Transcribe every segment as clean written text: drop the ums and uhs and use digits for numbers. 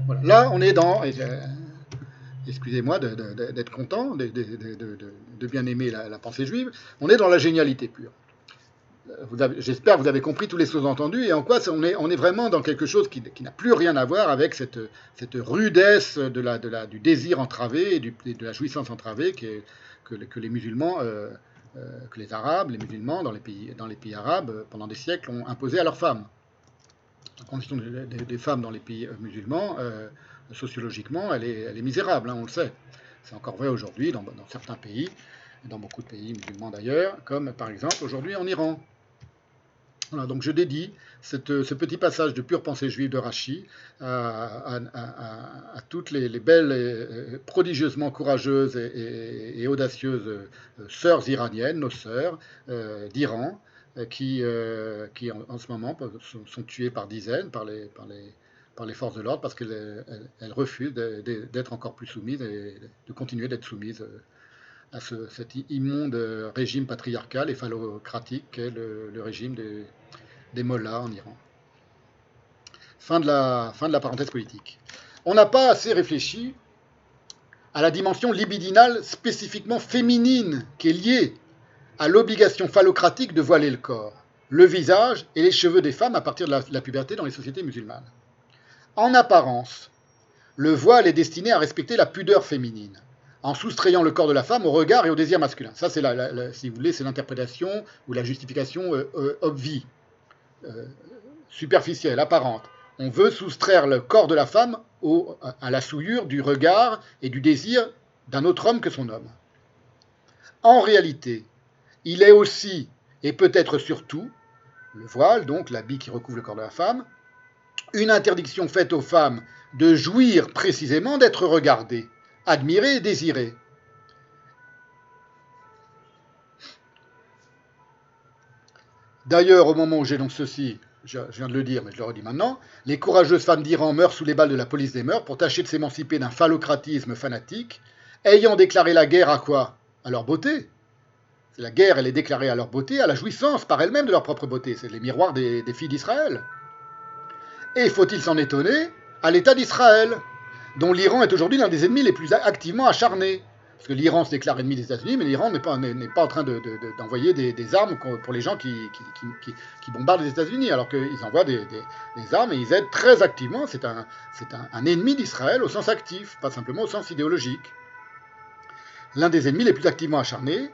Voilà. Là, on est dans, excusez-moi d'être content, de bien aimer la pensée juive, on est dans la génialité pure. J'espère que vous avez compris tous les sous-entendus et en quoi on est vraiment dans quelque chose qui n'a plus rien à voir avec cette rudesse du désir entravé et de la jouissance entravée que les musulmans, que les Arabes, les musulmans dans les pays arabes pendant des siècles ont imposé à leurs femmes. La condition des femmes dans les pays musulmans, sociologiquement, elle est misérable, hein, on le sait. C'est encore vrai aujourd'hui dans certains pays, dans beaucoup de pays musulmans d'ailleurs, comme par exemple aujourd'hui en Iran. Voilà, donc je dédie ce petit passage de pure pensée juive de Rachi à toutes les belles, prodigieusement courageuses et audacieuses sœurs iraniennes, nos sœurs d'Iran, qui en ce moment sont tuées par dizaines par les forces de l'ordre parce qu'elles refusent d'être encore plus soumises et de continuer d'être soumises à cet immonde régime patriarcal et phallocratique qu'est le régime des mollahs en Iran. Fin de la parenthèse politique. On n'a pas assez réfléchi à la dimension libidinale spécifiquement féminine qui est liée à l'obligation phallocratique de voiler le corps, le visage et les cheveux des femmes à partir de la puberté dans les sociétés musulmanes. En apparence, le voile est destiné à respecter la pudeur féminine, en soustrayant le corps de la femme au regard et au désir masculin. Ça, c'est si vous voulez, c'est l'interprétation ou la justification obvie, superficielle, apparente. On veut soustraire le corps de la femme à la souillure du regard et du désir d'un autre homme que son homme. En réalité, il est aussi, et peut-être surtout, le voile, donc l'habit qui recouvre le corps de la femme, une interdiction faite aux femmes de jouir précisément d'être regardées, admirées et désirées. D'ailleurs, au moment où j'énonce ceci, je viens de le dire, mais je le redis maintenant, les courageuses femmes d'Iran meurent sous les balles de la police des mœurs pour tâcher de s'émanciper d'un phallocratisme fanatique, ayant déclaré la guerre à quoi? À leur beauté. La guerre, elle est déclarée à leur beauté, à la jouissance par elles-mêmes de leur propre beauté. C'est les miroirs des filles d'Israël. Et faut-il s'en étonner, à l'État d'Israël, dont l'Iran est aujourd'hui l'un des ennemis les plus activement acharnés. Parce que l'Iran se déclare ennemi des États-Unis, mais l'Iran n'est pas en train d'envoyer des armes pour les gens qui bombardent les États-Unis, alors qu'ils envoient des armes et ils aident très activement. C'est un ennemi d'Israël au sens actif, pas simplement au sens idéologique. L'un des ennemis les plus activement acharnés,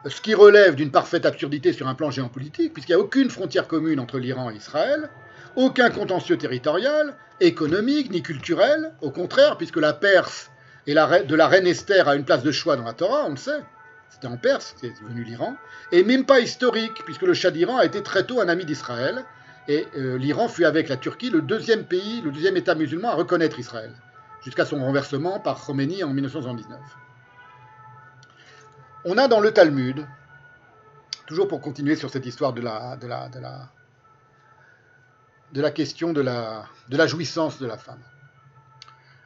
ce qui relève d'une parfaite absurdité sur un plan géopolitique, puisqu'il n'y a aucune frontière commune entre l'Iran et Israël, aucun contentieux territorial, économique ni culturel, au contraire, puisque la Perse de la reine Esther a une place de choix dans la Torah, on le sait, c'était en Perse, c'est devenu l'Iran, et même pas historique, puisque le Shah d'Iran a été très tôt un ami d'Israël, et l'Iran fut avec la Turquie le deuxième État musulman à reconnaître Israël, jusqu'à son renversement par Khomeini en 1979. On a dans le Talmud, toujours pour continuer sur cette histoire de la question de la jouissance de la femme,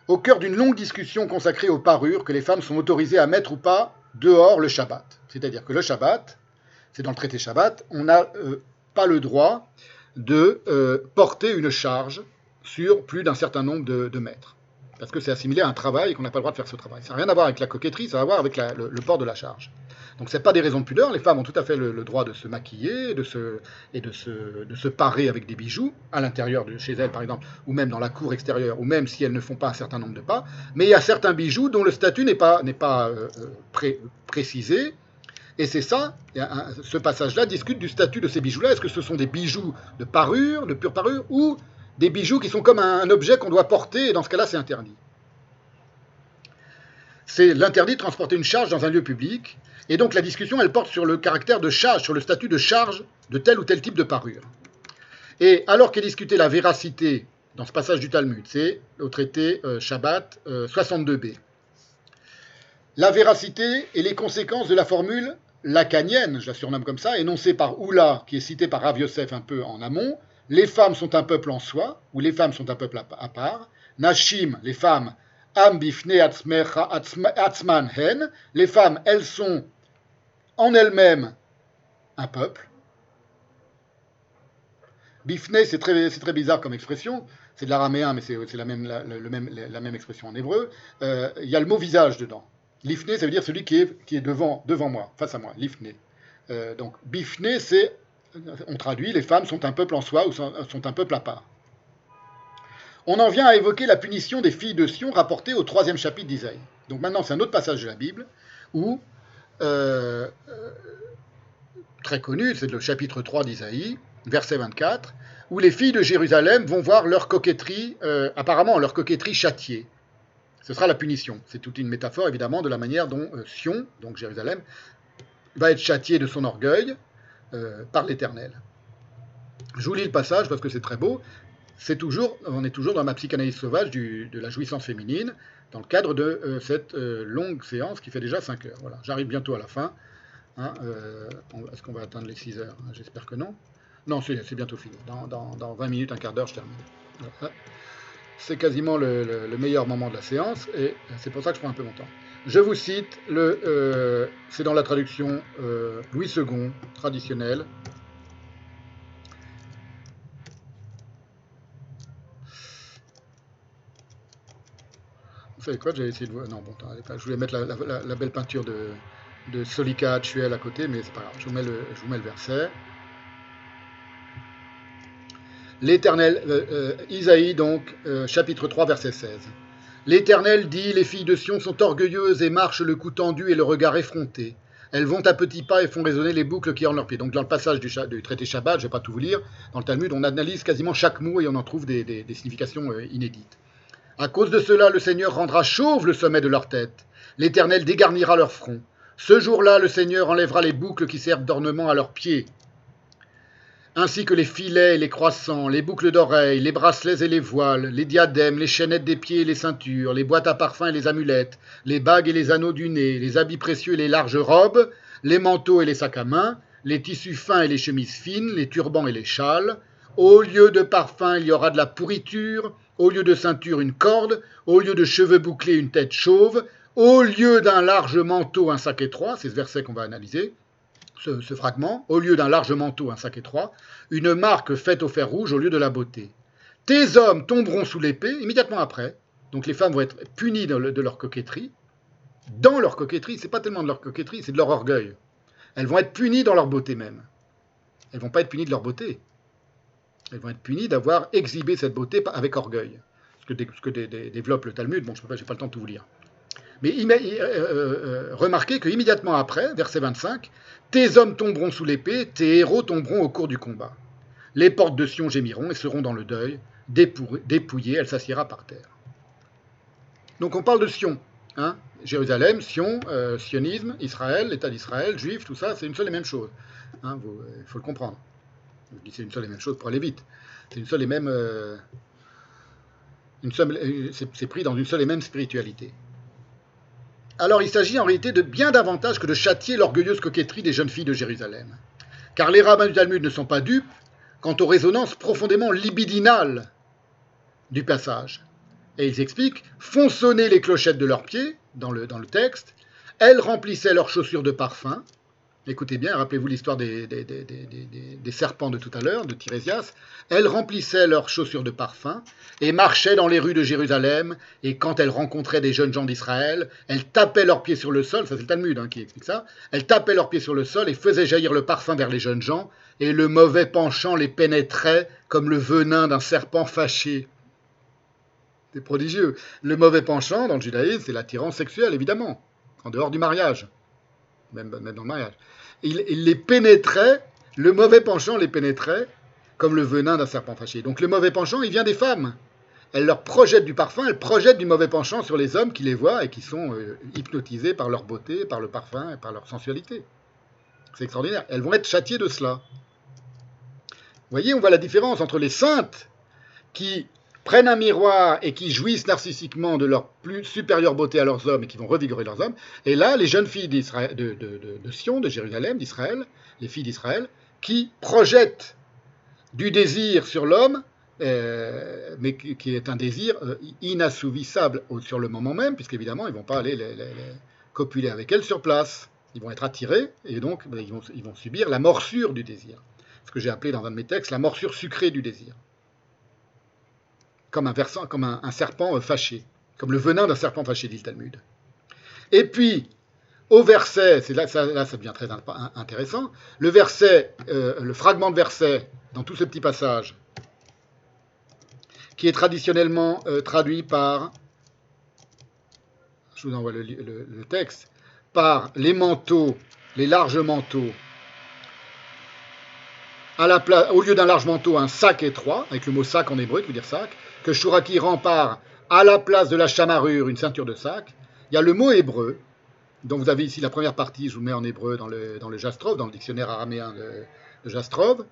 au cœur d'une longue discussion consacrée aux parures que les femmes sont autorisées à mettre ou pas dehors le Shabbat. C'est-à-dire que le Shabbat, c'est dans le traité Shabbat, on n'a pas le droit de porter une charge sur plus d'un certain nombre de mètres. Parce que c'est assimilé à un travail et qu'on n'a pas le droit de faire ce travail. Ça n'a rien à voir avec la coquetterie, ça a à voir avec le port de la charge. Donc ce n'est pas des raisons de pudeur, les femmes ont tout à fait le droit de se maquiller de se parer avec des bijoux, à l'intérieur de chez elles par exemple, ou même dans la cour extérieure, ou même si elles ne font pas un certain nombre de pas, mais il y a certains bijoux dont le statut n'est pas précisé, et c'est ça, ce passage-là discute du statut de ces bijoux-là. Est-ce que ce sont des bijoux de parure, de pure parure, ou des bijoux qui sont comme un objet qu'on doit porter, et dans ce cas-là, c'est interdit. C'est l'interdit de transporter une charge dans un lieu public, et donc la discussion, elle porte sur le caractère de charge, sur le statut de charge de tel ou tel type de parure. Et alors qu'est discutée la véracité dans ce passage du Talmud, c'est au traité Shabbat 62b, la véracité et les conséquences de la formule lacanienne, je la surnomme comme ça, énoncée par Oula, qui est citée par Rav Yosef un peu en amont, les femmes sont un peuple en soi, ou les femmes sont un peuple à part, Nashim, les femmes, Am bifne atzman hen, les femmes, elles sont en elles-mêmes un peuple. Bifne, c'est très bizarre comme expression, c'est de l'araméen, mais c'est la même expression en hébreu, il y a le mot visage dedans. Lifné, ça veut dire celui qui est devant moi, face à moi, lifné. Donc bifné, on traduit, les femmes sont un peuple en soi ou sont un peuple à part. On en vient à évoquer la punition des filles de Sion rapportée au 3e chapitre d'Isaïe. Donc maintenant, c'est un autre passage de la Bible où, très connu, c'est le chapitre 3 d'Isaïe, verset 24, où les filles de Jérusalem vont voir leur coquetterie, apparemment leur coquetterie châtiée. Ce sera la punition. C'est toute une métaphore, évidemment, de la manière dont Sion, donc Jérusalem, va être châtiée de son orgueil par l'Éternel. Je vous lis le passage parce que c'est très beau. On est toujours dans ma psychanalyse sauvage de la jouissance féminine, dans le cadre de cette longue séance qui fait déjà 5 heures. Voilà, j'arrive bientôt à la fin. Hein, est-ce qu'on va atteindre les 6 heures? J'espère que non. Non, c'est bientôt fini. Dans 20 minutes, un quart d'heure, je termine. Voilà. C'est quasiment le meilleur moment de la séance, et c'est pour ça que je prends un peu mon temps. Je vous cite, c'est dans la traduction Louis II, traditionnelle. Vous savez quoi, j'ai essayé de voir. Non, bon, je voulais mettre la belle peinture de Solika Hatchuel à côté, mais c'est pas grave. Je vous mets le verset. L'Éternel, Isaïe donc, chapitre 3, verset 16. L'Éternel dit, les filles de Sion sont orgueilleuses et marchent le cou tendu et le regard effronté. Elles vont à petits pas et font résonner les boucles qui ont leurs pieds. Donc dans le passage du traité Shabbat, je ne vais pas tout vous lire, dans le Talmud, on analyse quasiment chaque mot et on en trouve des significations inédites. À cause de cela, le Seigneur rendra chauve le sommet de leur tête. L'Éternel dégarnira leur front. Ce jour-là, le Seigneur enlèvera les boucles qui servent d'ornement à leurs pieds, ainsi que les filets et les croissants, les boucles d'oreilles, les bracelets et les voiles, les diadèmes, les chaînettes des pieds et les ceintures, les boîtes à parfum et les amulettes, les bagues et les anneaux du nez, les habits précieux et les larges robes, les manteaux et les sacs à main, les tissus fins et les chemises fines, les turbans et les châles. Au lieu de parfum, il y aura de la pourriture, au lieu de ceinture, une corde, au lieu de cheveux bouclés, une tête chauve, au lieu d'un large manteau, un sac étroit, c'est ce verset qu'on va analyser, ce fragment, au lieu d'un large manteau, un sac étroit, une marque faite au fer rouge au lieu de la beauté. Tes hommes tomberont sous l'épée immédiatement après, donc les femmes vont être punies de leur coquetterie. Dans leur coquetterie, c'est pas tellement de leur coquetterie, c'est de leur orgueil. Elles vont être punies dans leur beauté même. Elles vont pas être punies de leur beauté. Elles vont être punies d'avoir exhibé cette beauté avec orgueil. Ce que développe le Talmud, bon, je n'ai pas le temps de tout vous lire. Mais remarquez qu'immédiatement après, verset 25, tes hommes tomberont sous l'épée, tes héros tomberont au cours du combat. Les portes de Sion gémiront et seront dans le deuil, dépouillées, elle s'assiera par terre. Donc on parle de Sion, hein, Jérusalem, Sion, sionisme, Israël, l'État d'Israël, juif, tout ça, c'est une seule et même chose. Hein, faut le comprendre. Je dis c'est une seule et même chose pour aller vite. C'est une seule et même. C'est pris dans une seule et même spiritualité. Alors il s'agit en réalité de bien davantage que de châtier l'orgueilleuse coquetterie des jeunes filles de Jérusalem. Car les rabbins du Talmud ne sont pas dupes quant aux résonances profondément libidinales du passage. Et ils expliquent, font sonner les clochettes de leurs pieds, dans le texte, elles remplissaient leurs chaussures de parfum. Écoutez bien, rappelez-vous l'histoire des serpents de tout à l'heure, de Tirésias. Elles remplissaient leurs chaussures de parfum et marchaient dans les rues de Jérusalem. Et quand elles rencontraient des jeunes gens d'Israël, elles tapaient leurs pieds sur le sol. Ça, c'est le Talmud qui explique ça. Elles tapaient leurs pieds sur le sol et faisaient jaillir le parfum vers les jeunes gens. Et le mauvais penchant les pénétrait comme le venin d'un serpent fâché. C'est prodigieux. Le mauvais penchant, dans le judaïsme, c'est l'attirance sexuelle, évidemment, en dehors du mariage. Même dans le mariage. Il les pénétrait, le mauvais penchant les pénétrait comme le venin d'un serpent fâché. Donc le mauvais penchant, il vient des femmes. Elles leur projettent du parfum, elles projettent du mauvais penchant sur les hommes qui les voient et qui sont hypnotisés par leur beauté, par le parfum et par leur sensualité. C'est extraordinaire. Elles vont être châtiées de cela. Vous voyez, on voit la différence entre les saintes qui prennent un miroir et qui jouissent narcissiquement de leur plus supérieure beauté à leurs hommes et qui vont revigorer leurs hommes. Et là, les jeunes filles de Sion, de Jérusalem, d'Israël, les filles d'Israël, qui projettent du désir sur l'homme, mais qui est un désir inassouvissable sur le moment même, puisqu'évidemment, ils ne vont pas aller les copuler avec elles sur place. Ils vont être attirés et donc ils vont subir la morsure du désir. Ce que j'ai appelé dans un de mes textes la morsure sucrée du désir. comme un serpent fâché, comme le venin d'un serpent fâché, dit le Talmud. Et puis, au verset, là ça devient très intéressant, le verset, le fragment de verset, dans tout ce petit passage, qui est traditionnellement traduit par, je vous envoie le texte, par les manteaux, les larges manteaux, au lieu d'un large manteau, un sac étroit, avec le mot sac en hébreu qui veut dire sac, que Shuraki rempart à la place de la chamarrure une ceinture de sac. Il y a le mot hébreu, dont vous avez ici la première partie, je vous mets en hébreu dans le Jastrov, dans le dictionnaire araméen de Jastrov,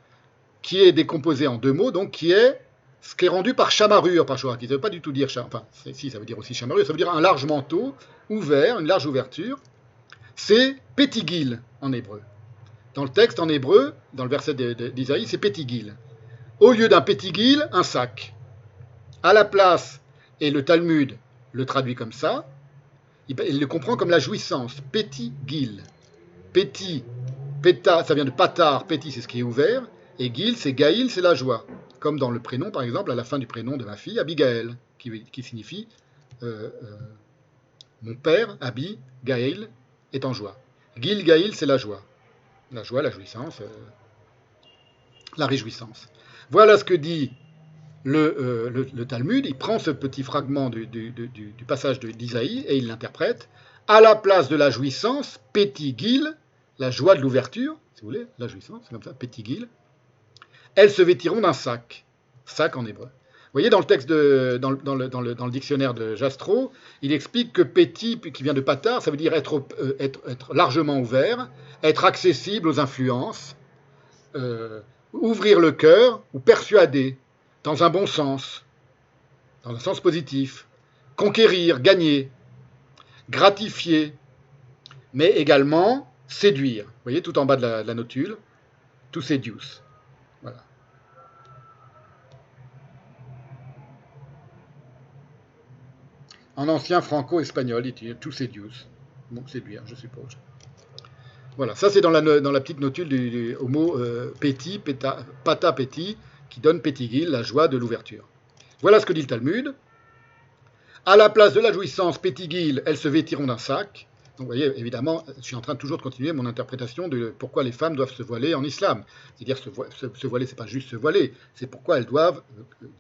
qui est décomposé en deux mots, donc qui est ce qui est rendu par chamarrure, par Shuraki. Ça ne veut pas du tout dire, enfin, si, ça veut dire aussi chamarrure, ça veut dire un large manteau ouvert, une large ouverture. C'est pétigil en hébreu. Dans le texte en hébreu, dans le verset d'Isaïe, c'est pétigil. Au lieu d'un pétigil, un sac. À la place, et le Talmud le traduit comme ça, il le comprend comme la jouissance, pétigil. Péti, péta, ça vient de patar, péti c'est ce qui est ouvert, et gil c'est gaïl, c'est la joie. Comme dans le prénom, par exemple, à la fin du prénom de ma fille, Abigaël, qui signifie mon père, Abi, Gaël, est en joie. Gil, Gaïl, c'est la joie. La joie, la jouissance, la réjouissance. Voilà ce que dit le Talmud. Il prend ce petit fragment du passage d'Isaïe et il l'interprète. À la place de la jouissance, pétigil, la joie de l'ouverture, si vous voulez, la jouissance, c'est comme ça, pétigil, elles se vêtiront d'un sac. Sac en hébreu. Vous voyez, dans le texte, dans le dictionnaire de Jastrow, il explique que péti, qui vient de patar, ça veut dire être largement ouvert, être accessible aux influences, ouvrir le cœur ou persuader, dans un bon sens, dans un sens positif, conquérir, gagner, gratifier, mais également séduire. Vous voyez, tout en bas de la notule, to seduce. Voilà. En ancien franco-espagnol, il dit to seduce. Bon, séduire, je suppose. Voilà, ça c'est dans la petite notule au mot péti, pata péti, qui donne pétigil, la joie de l'ouverture. Voilà ce que dit le Talmud. À la place de la jouissance pétigil, elles se vêtiront d'un sac. Donc vous voyez, évidemment, je suis en train toujours de continuer mon interprétation de pourquoi les femmes doivent se voiler en islam. C'est-à-dire se voiler, c'est pas juste se voiler, c'est pourquoi elles doivent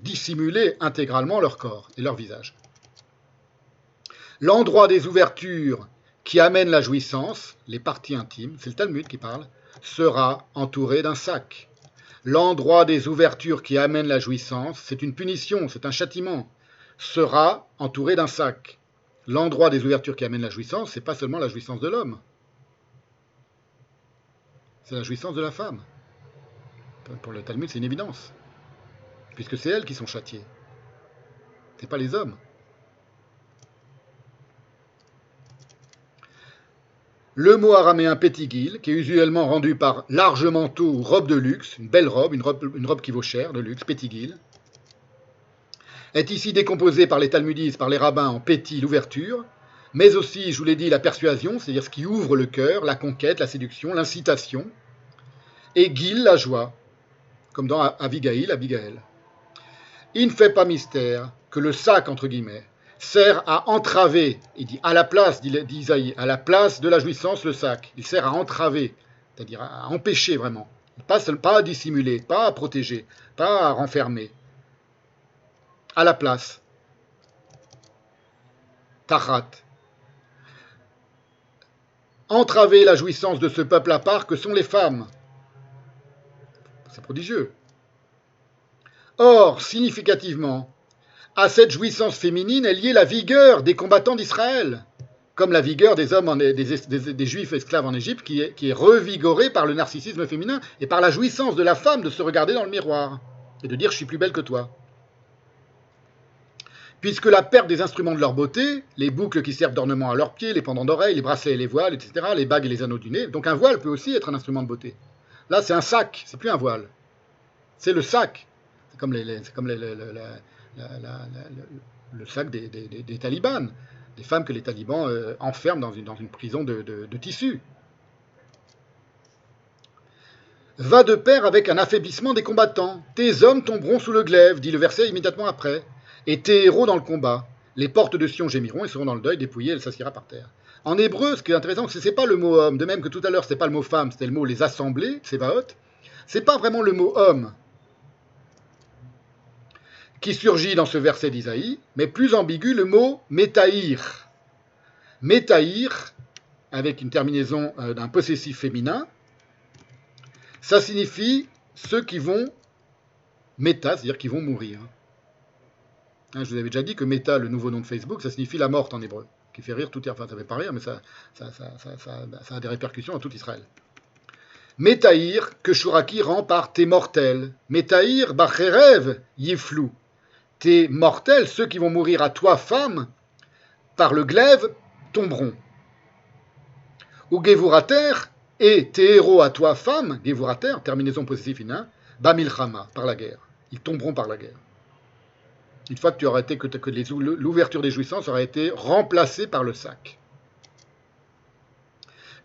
dissimuler intégralement leur corps et leur visage. L'endroit des ouvertures qui amène la jouissance, les parties intimes, c'est le Talmud qui parle, sera entouré d'un sac. L'endroit des ouvertures qui amène la jouissance, c'est une punition, c'est un châtiment, sera entouré d'un sac. L'endroit des ouvertures qui amène la jouissance, c'est pas seulement la jouissance de l'homme, c'est la jouissance de la femme. Pour le Talmud, c'est une évidence, puisque c'est elles qui sont châtiées, c'est pas les hommes. Le mot araméen pétigil, qui est usuellement rendu par large manteau ou robe de luxe, une belle robe, une robe qui vaut cher, de luxe, pétigil, est ici décomposé par les talmudistes, par les rabbins en péti, l'ouverture, mais aussi, je vous l'ai dit, la persuasion, c'est-à-dire ce qui ouvre le cœur, la conquête, la séduction, l'incitation, et gil, la joie, comme dans Abigaël. Il ne fait pas mystère que le sac, entre guillemets, sert à entraver, il dit à la place, dit Isaïe, à la place de la jouissance, le sac. Il sert à entraver, c'est-à-dire à empêcher vraiment. Pas à dissimuler, pas à protéger, pas à renfermer. À la place. Tachat. Entraver la jouissance de ce peuple à part que sont les femmes. C'est prodigieux. Or, significativement, à cette jouissance féminine est liée la vigueur des combattants d'Israël, comme la vigueur des hommes, des juifs esclaves en Égypte, qui est revigorée par le narcissisme féminin et par la jouissance de la femme de se regarder dans le miroir et de dire « je suis plus belle que toi ». Puisque la perte des instruments de leur beauté, les boucles qui servent d'ornement à leurs pieds, les pendants d'oreilles, les bracelets et les voiles, etc., les bagues et les anneaux du nez, donc un voile peut aussi être un instrument de beauté. Là, c'est un sac, c'est plus un voile. C'est le sac. C'est comme le sac des talibans, des femmes que les talibans enferment dans une prison de tissu. Va de pair avec un affaiblissement des combattants. Tes hommes tomberont sous le glaive, dit le verset immédiatement après. Et tes héros dans le combat. Les portes de Sion gémiront et seront dans le deuil, dépouillées, elle s'assiera par terre. En hébreu, ce qui est intéressant, c'est que ce n'est pas le mot homme, de même que tout à l'heure, ce n'est pas le mot femme, c'était le mot les assemblées, Tsevaot. C'est pas vraiment le mot homme qui surgit dans ce verset d'Isaïe, mais plus ambigu le mot métaïr. Métaïr, avec une terminaison d'un possessif féminin, ça signifie ceux qui vont méta, c'est-à-dire qui vont mourir. Je vous avais déjà dit que méta, le nouveau nom de Facebook, ça signifie la morte en hébreu, qui fait rire tout, enfin ça fait pas rire, mais ça a des répercussions dans tout Israël. Métaïr, que Shuraki rend par tes mortels. Métaïr, bacherev, yiflou. Tes mortels, ceux qui vont mourir à toi, femme, par le glaive, tomberont. Ou Gevurater, et tes héros à toi, femme, Gevurater, terminaison possessive féminin, Bamilchama, par la guerre. Ils tomberont par la guerre. Une fois que tu auras été, que l'ouverture des jouissances aura été remplacée par le sac.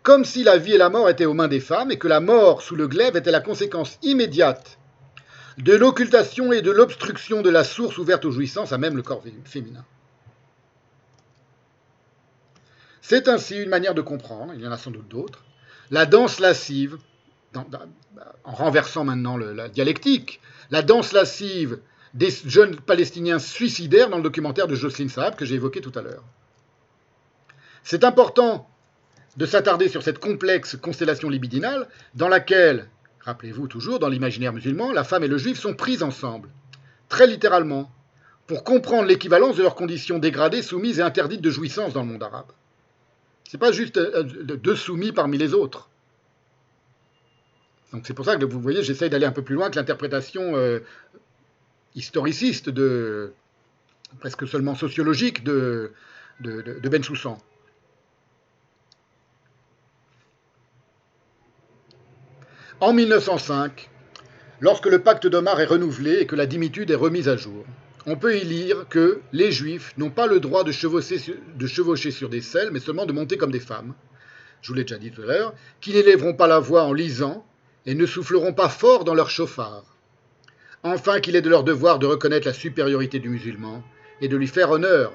Comme si la vie et la mort étaient aux mains des femmes et que la mort sous le glaive était la conséquence immédiate de l'occultation et de l'obstruction de la source ouverte aux jouissances à même le corps féminin. C'est ainsi une manière de comprendre, il y en a sans doute d'autres, la danse lascive, en renversant maintenant la dialectique, la danse lascive des jeunes Palestiniens suicidaires dans le documentaire de Jocelyne Saab que j'ai évoqué tout à l'heure. C'est important de s'attarder sur cette complexe constellation libidinale dans laquelle, rappelez-vous toujours, dans l'imaginaire musulman, la femme et le juif sont pris ensemble, très littéralement, pour comprendre l'équivalence de leurs conditions dégradées, soumises et interdites de jouissance dans le monde arabe. Ce n'est pas juste deux soumis parmi les autres. Donc c'est pour ça que vous voyez, j'essaye d'aller un peu plus loin que l'interprétation historiciste, presque seulement sociologique de Bensoussan. En 1905, lorsque le pacte d'Omar est renouvelé et que la dimitude est remise à jour, on peut y lire que les Juifs n'ont pas le droit de chevaucher sur des selles, mais seulement de monter comme des femmes, je vous l'ai déjà dit tout à l'heure, qui n'élèveront pas la voix en lisant et ne souffleront pas fort dans leur chauffard. Enfin, qu'il est de leur devoir de reconnaître la supériorité du musulman et de lui faire honneur.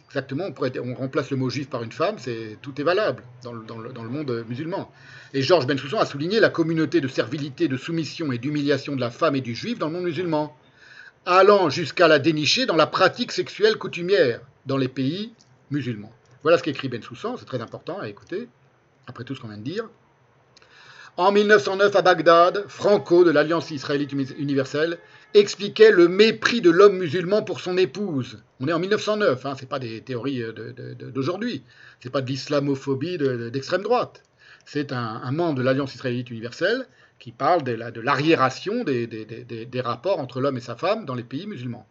Exactement, on remplace le mot juif par une femme, tout est valable dans le monde musulman. Et Georges Bensoussan a souligné la communauté de servilité, de soumission et d'humiliation de la femme et du juif dans le monde musulman, allant jusqu'à la dénicher dans la pratique sexuelle coutumière dans les pays musulmans. Voilà ce qu'écrit Bensoussan, c'est très important à écouter, après tout ce qu'on vient de dire. En 1909, à Bagdad, Franco, de l'Alliance israélite universelle, expliquait le mépris de l'homme musulman pour son épouse. On est en 1909, ce n'est pas des théories d'aujourd'hui, ce n'est pas de l'islamophobie d'extrême droite. C'est un membre de l'Alliance israélite universelle qui parle de l'arriération des rapports entre l'homme et sa femme dans les pays musulmans.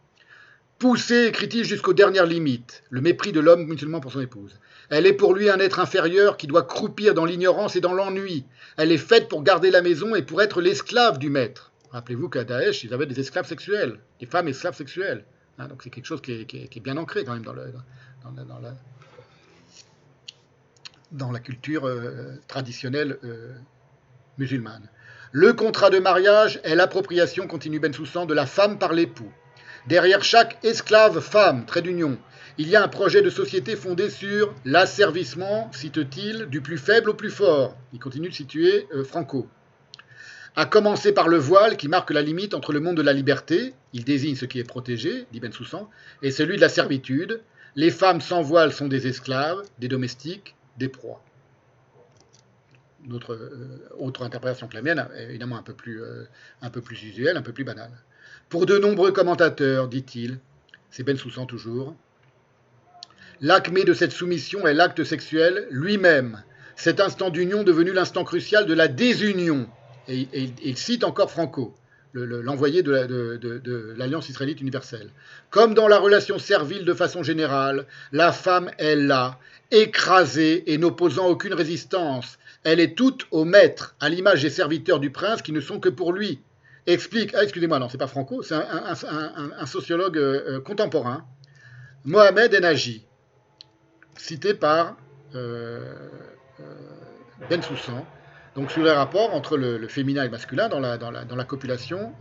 Poussé, écrit-il, jusqu'aux dernières limites, le mépris de l'homme musulman pour son épouse. Elle est pour lui un être inférieur qui doit croupir dans l'ignorance et dans l'ennui. Elle est faite pour garder la maison et pour être l'esclave du maître. Rappelez-vous qu'à Daesh, ils avaient des esclaves sexuels, des femmes esclaves sexuelles. Donc c'est quelque chose qui est bien ancré quand même dans la culture traditionnelle musulmane. Le contrat de mariage est l'appropriation, continue Bensoussan, de la femme par l'époux. Derrière chaque esclave femme, trait d'union, il y a un projet de société fondé sur l'asservissement, cite-t-il, du plus faible au plus fort. Il continue de situer Franco. À commencer par le voile qui marque la limite entre le monde de la liberté, il désigne ce qui est protégé, dit Bensoussan, et celui de la servitude. Les femmes sans voile sont des esclaves, des domestiques, des proies. Notre autre interprétation que la mienne, évidemment un peu plus usuelle, un peu plus banale. Pour de nombreux commentateurs, dit-il, c'est Bensoussan toujours, l'acmé de cette soumission est l'acte sexuel lui-même, cet instant d'union devenu l'instant crucial de la désunion. Et il cite encore Franco, l'envoyé de l'Alliance israélite universelle. Comme dans la relation servile de façon générale, la femme est là, écrasée et n'opposant aucune résistance. Elle est toute au maître, à l'image des serviteurs du prince qui ne sont que pour lui. Explique, excusez-moi, non, c'est pas Franco, c'est un sociologue contemporain, Mohamed Ennaji, cité par Bensoussan, donc sur les rapports entre le féminin et le masculin dans la copulation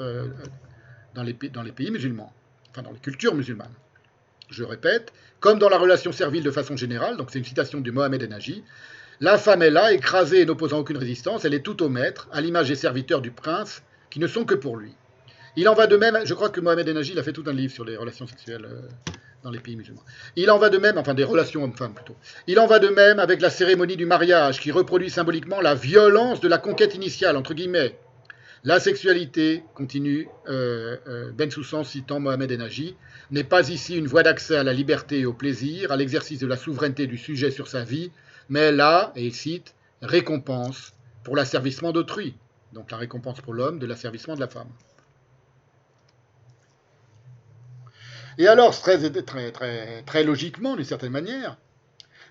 dans les pays musulmans. enfin dans les cultures musulmanes. Je répète, comme dans la relation servile de façon générale, donc c'est une citation de Mohamed Ennaji, la femme est là, écrasée et n'opposant aucune résistance, elle est tout au maître, à l'image des serviteurs du prince, qui ne sont que pour lui. Il en va de même, je crois que Mohamed Ennaji a fait tout un livre sur les relations sexuelles dans les pays musulmans. Il en va de même, enfin des relations hommes-femmes plutôt. Il en va de même avec la cérémonie du mariage, qui reproduit symboliquement la violence de la conquête initiale, entre guillemets. La sexualité, continue Bensoussan citant Mohamed Ennaji, n'est pas ici une voie d'accès à la liberté et au plaisir, à l'exercice de la souveraineté du sujet sur sa vie, mais là, et il cite, récompense pour l'asservissement d'autrui. Donc la récompense pour l'homme de l'asservissement de la femme. Et alors, très logiquement, d'une certaine manière,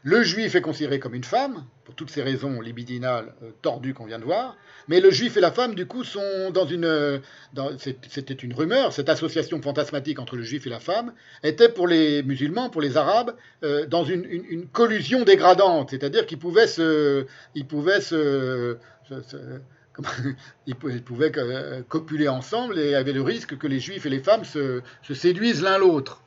le juif est considéré comme une femme, pour toutes ces raisons libidinales tordues qu'on vient de voir, mais le juif et la femme, du coup, sont dans une... c'était une rumeur, cette association fantasmatique entre le juif et la femme était pour les musulmans, pour les arabes, dans une collusion dégradante, c'est-à-dire qu'ils pouvaient ils pouvaient copuler ensemble et avaient le risque que les juifs et les femmes se séduisent l'un l'autre.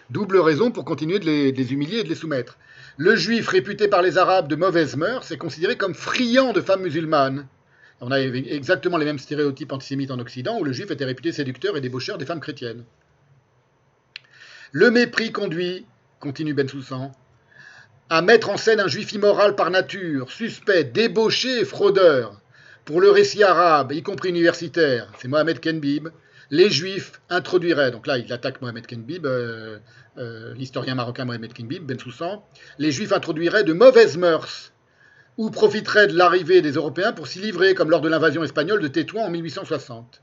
Double raison pour continuer de les humilier et de les soumettre. Le juif, réputé par les arabes de mauvaise mœurs, est considéré comme friand de femmes musulmanes. On a exactement les mêmes stéréotypes antisémites en Occident, où le juif était réputé séducteur et débaucheur des femmes chrétiennes. Le mépris conduit, continue Bensoussan, à mettre en scène un juif immoral par nature, suspect, débauché et fraudeur. Pour le récit arabe, y compris universitaire, c'est Mohamed Kenbib, les juifs introduiraient, donc là il attaque Mohamed Kenbib, l'historien marocain Mohamed Kenbib, Bensoussan, les juifs introduiraient de mauvaises mœurs, ou profiteraient de l'arrivée des Européens pour s'y livrer, comme lors de l'invasion espagnole de Tétouan en 1860.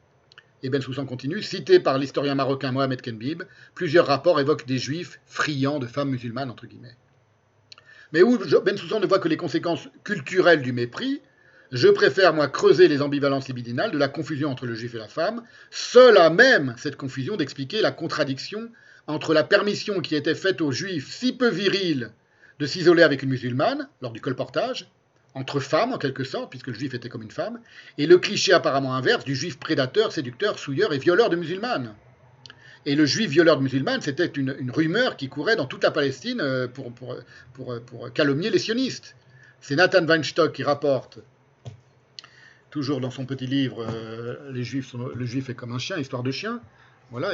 Et Bensoussan continue, cité par l'historien marocain Mohamed Kenbib, plusieurs rapports évoquent des juifs friands de femmes musulmanes, entre guillemets. Mais où Bensoussan ne voit que les conséquences culturelles du mépris, je préfère, moi, creuser les ambivalences libidinales de la confusion entre le juif et la femme, seule à même cette confusion d'expliquer la contradiction entre la permission qui était faite aux juifs si peu virils de s'isoler avec une musulmane, lors du colportage, entre femmes en quelque sorte, puisque le juif était comme une femme, et le cliché apparemment inverse du juif prédateur, séducteur, souilleur et violeur de musulmanes. Et le juif violeur de musulmanes, c'était une rumeur qui courait dans toute la Palestine pour calomnier les sionistes. C'est Nathan Weinstock qui rapporte, toujours dans son petit livre, le juif est comme un chien, histoire de chien. Voilà,